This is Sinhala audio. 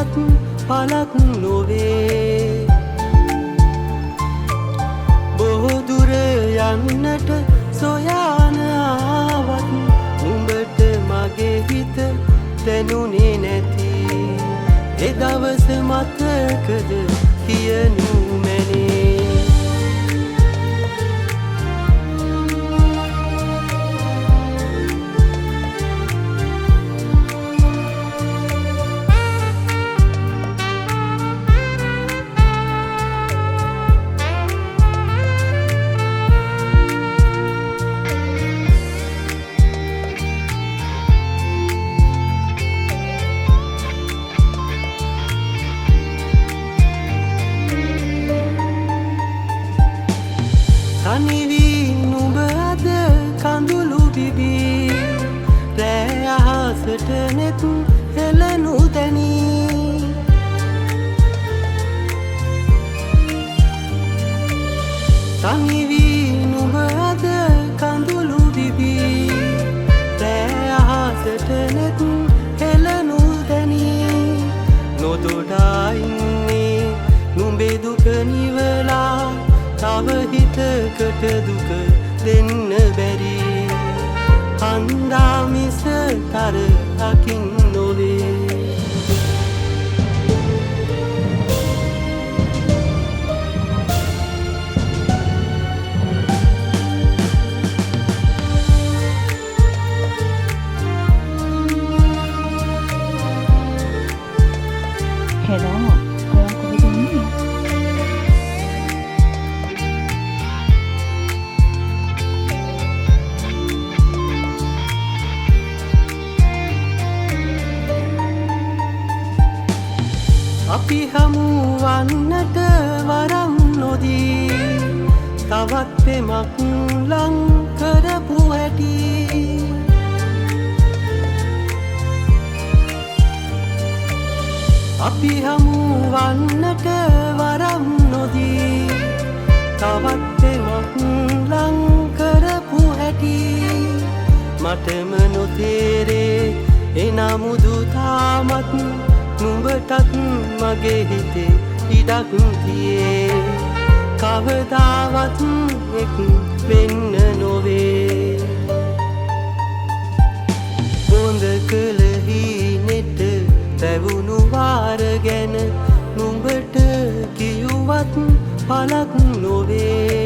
කිව්වත් පලක් නොවේ බොහෝ දුර යන්නට සොයාන ආවත් නුඹට මගේ හිත දැනුනේ නැති ඒ දවස මතකද කියනු මැනේ තනිවී නුඹ අද කඳුළු බිබී රෑ අහසට නෙත් හෙළනු දැනී තනිවී නුඹ අද කඳුළු බිබී රෑ අහසට නෙත් හෙළනු දැනී නොදොඩා ඉන්නේ නුඹේ දුක නිවලා තව හිතකට දුක දෙන්න බැරි හන්දා මිස තරකින් නොවේ Hello, ඔයා කොහෙද ඉන්නේ? අපි හමු වන්නට වරම් නොදී තවත් පෙමක් ලං කරපු හැටි අපි හමු වන්නට වරම් නොදී තවත් පෙමක් ලං කරපු හැටි මටම නොතේරේ එනමුදු තාමත් නුඹටත් මගේ හිතේ ඉඩක් තියේ කවදාවත් එක් වෙන්න නොවේ බොඳ කළ හීනෙට පැවුණු වාර ගැන නුඹට කිව්වත් පලක් නොවේ